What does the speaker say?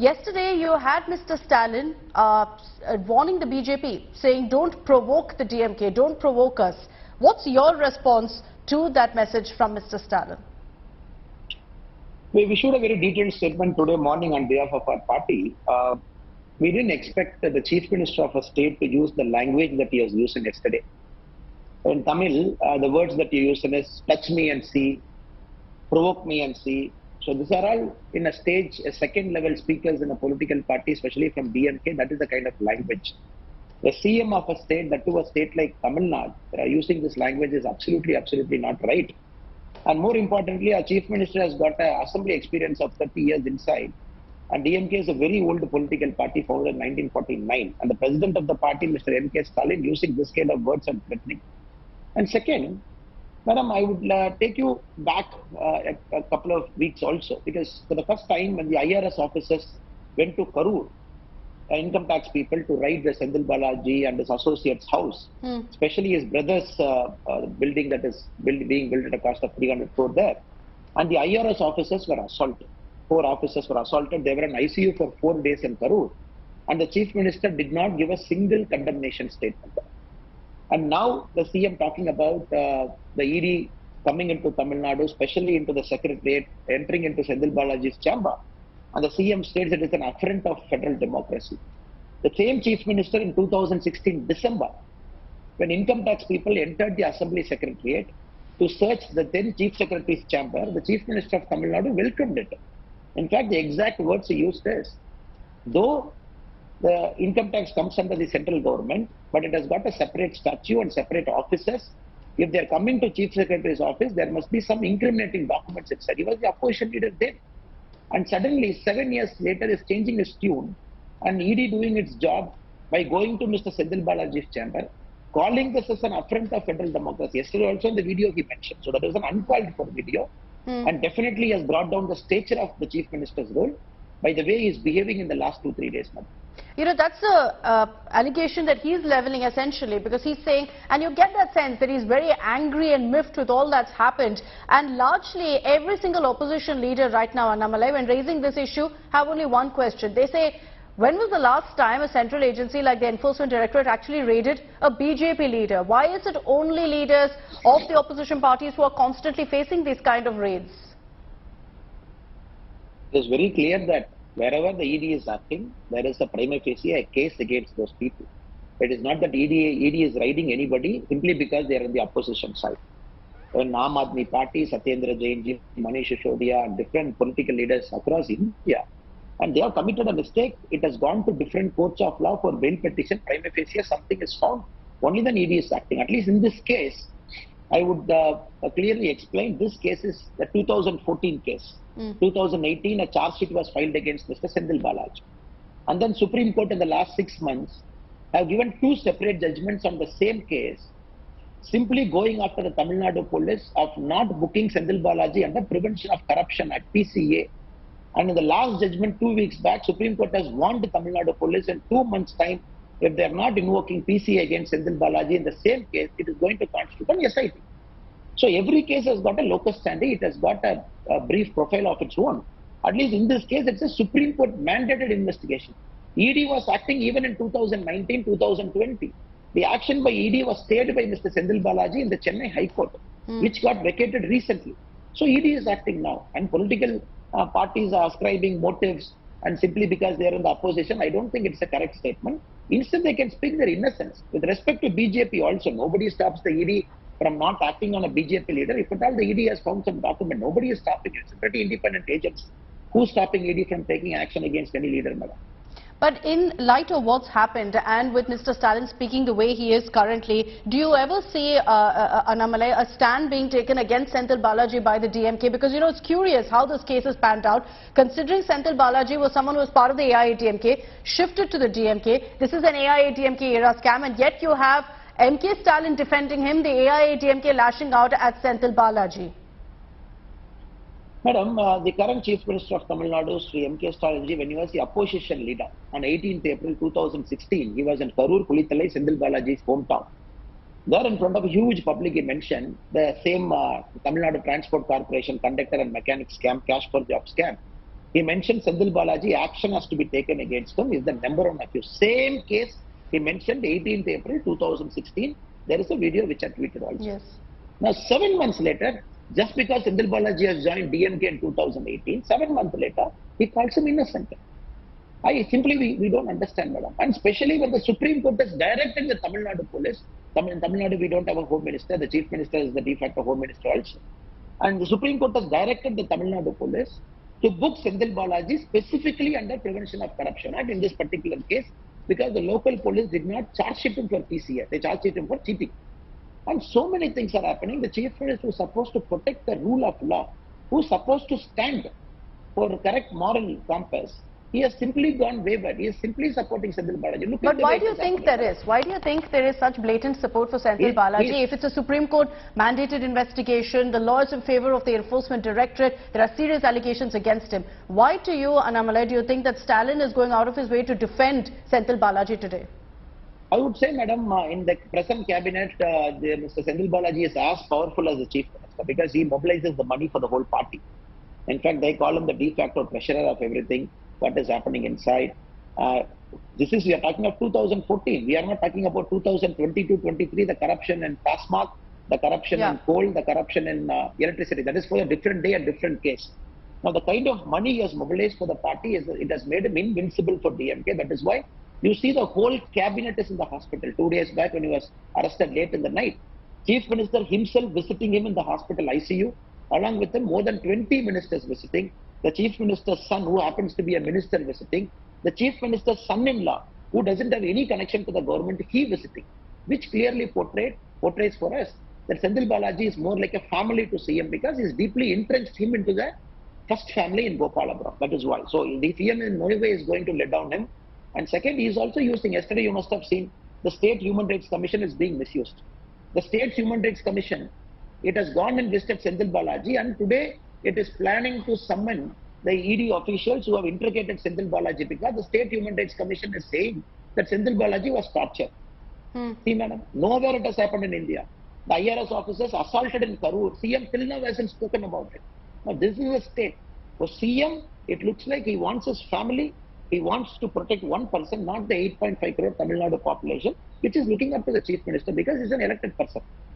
Yesterday, you had Mr. Stalin warning the BJP, saying don't provoke the DMK, don't provoke us. What's your response to that message from Mr. Stalin? We issued a very detailed statement today morning on behalf of our party. We didn't expect the Chief Minister of a state to use the language that he has used yesterday. In Tamil, the words that he used is touch me and see, provoke me and see. So these are all in a stage, second level speakers in a political party, especially from DMK. That is the kind of language. The CM of a state, that to a state like Tamil Nadu, using this language is absolutely not right. And more importantly, our Chief Minister has got an assembly experience of 30 years inside. And DMK is a very old political party founded in 1949. And the president of the party, Mr. MK Stalin, using this kind of words and threatening. And second, Madam, I would take you back a couple of weeks also, because for the first time when the IRS officers went to Karur, income tax people, to raid the Sendil Balaji and his associates' house, especially his brother's building that is being built at a cost of 300 crore there. And the IRS officers were assaulted. 4 officers were assaulted. They were in ICU for 4 days in Karur. And the Chief Minister did not give a single condemnation statement. And now the CM talking about the ED coming into Tamil Nadu, especially into the Secretariat, entering into Sendil Balaji's chamber. And the CM states it is an affront of federal democracy. The same Chief Minister in 2016 December, when income tax people entered the Assembly Secretariat to search the then Chief Secretary's chamber, the Chief Minister of Tamil Nadu welcomed it. In fact, the exact words he used is, though the income tax comes under the central government, but it has got a separate statute and separate officers. If they are coming to Chief Secretary's office, there must be some incriminating documents inside. He was the opposition leader then. And suddenly, 7 years later, is changing his tune and ED doing its job by going to Mr. Sendil Balaji's chamber, calling this as an affront of federal democracy. Yesterday also in the video he mentioned. So that is an uncalled for video and definitely has brought down the stature of the Chief Minister's role by the way he is behaving in the last 2-3 days. You know, that's the allegation that he's leveling essentially, because he's saying, and you get that sense that he's very angry and miffed with all that's happened. And largely every single opposition leader right now, Annamalai, when raising this issue, have only one question. They say, when was the last time a central agency like the Enforcement Directorate actually raided a BJP leader? Why is it only leaders of the opposition parties who are constantly facing these kind of raids? It is very clear that wherever the ED is acting, there is a prima facie a case against those people. It is not that ED is raiding anybody simply because they are on the opposition side. When Aam Aadmi Party, Satyendra Jain, Manish Sisodiya, and different political leaders across India, and they have committed a mistake, it has gone to different courts of law for bail petition, prima facie something is found. Only then ED is acting. At least in this case, I would clearly explain this case is the 2014 case. 2018, a charge sheet was filed against Mr. Sendil Balaji. And then Supreme Court in the last 6 months have given 2 separate judgments on the same case, simply going after the Tamil Nadu police of not booking Sendil Balaji under Prevention of Corruption Act, PCA. And in the last judgment 2 weeks back, Supreme Court has warned the Tamil Nadu police in 2 months' time, if they are not invoking PCA against Sendil Balaji in the same case, it is going to constitute an SIT. So every case has got a locus standi, it has got a brief profile of its own. At least in this case, it's a Supreme Court mandated investigation. ED was acting even in 2019, 2020. The action by ED was stayed by Mr. Sendil Balaji in the Chennai High Court, which got vacated recently. So ED is acting now, and political parties are ascribing motives, and simply because they are in the opposition, I don't think it's a correct statement. Instead, they can speak their innocence. With respect to BJP also, nobody stops the ED from not acting on a BJP leader. If at all the ED has found some document, nobody is stopping it. It's a pretty independent agency. Who's stopping ED from taking action against any leader, madam? But in light of what's happened, and with Mr. Stalin speaking the way he is currently, do you ever see, Annamalai, a stand being taken against Sendil Balaji by the DMK? Because, you know, it's curious how this case has panned out, considering Sendil Balaji was someone who was part of the AIADMK, shifted to the DMK. This is an AIADMK era scam, and yet you have MK Stalin defending him, the AIADMK lashing out at Sendil Balaji. Madam, the current Chief Minister of Tamil Nadu, Sri MK Stalin, when he was the opposition leader on 18th April 2016, he was in Karur, Kulithalai, Sendil Balaji's hometown. There in front of a huge public, he mentioned the same Tamil Nadu Transport Corporation conductor and mechanic scam, cash for job scam. He mentioned Senthil Balaji, action has to be taken against him, is the number one accused. Same case he mentioned 18th April 2016. There is a video which I tweeted also. Yes. Now, 7 months later, just because Senthil Balaji has joined DMK in 2018, 7 months later, he calls him innocent. We don't understand, madam. And especially when the Supreme Court has directed the Tamil Nadu police, in Tamil Nadu we don't have a home minister, the chief minister is the de facto home minister also. And the Supreme Court has directed the Tamil Nadu police to book Senthil Balaji specifically under Prevention of Corruption Act in this particular case, because the local police did not charge him for PCA, they charged him for cheating. And so many things are happening. The chief minister who is supposed to protect the rule of law, who is supposed to stand for correct moral compass, he has simply gone wayward. He is simply supporting Senthil Balaji. But why do you think there is? Why do you think there is such blatant support for Senthil Balaji? If it's a Supreme Court mandated investigation, the law is in favor of the Enforcement Directorate, there are serious allegations against him. Why to you, Annamalai, do you think that Stalin is going out of his way to defend Senthil Balaji today? I would say, madam, in the present cabinet, Mr. Senthil Balaji is as powerful as the chief minister because he mobilizes the money for the whole party. In fact, they call him the de facto treasurer of everything, what is happening inside. We are talking of 2014. We are not talking about 2022-23, the corruption in Tasmak, the corruption in coal, the corruption in electricity. That is for a different day, a different case. Now, the kind of money he has mobilized for the party, it has made him invincible for DMK. That is why you see the whole cabinet is in the hospital. 2 days back when he was arrested late in the night, Chief Minister himself visiting him in the hospital ICU, along with him more than 20 ministers visiting, the Chief Minister's son who happens to be a minister visiting, the Chief Minister's son-in-law who doesn't have any connection to the government, he visiting, which clearly portrays for us that Senthil Balaji is more like a family to CM because he's deeply entrenched him into the first family in Gopalabram. That is why. So the CM in no way is going to let down him. And second, he is also using, yesterday you must have seen, the State Human Rights Commission is being misused. The State Human Rights Commission, it has gone and visited Senthil Balaji, and today it is planning to summon the ED officials who have implicated Senthil Balaji because the State Human Rights Commission is saying that Senthil Balaji was tortured. See, madam, nowhere it has happened in India. The IRS officers assaulted in Karur. CM till now hasn't spoken about it. Now, this is a state. For CM, it looks like he wants his family. He wants to protect one person, not the 8.5 crore Tamil Nadu population, which is looking up to the chief minister because he's an elected person.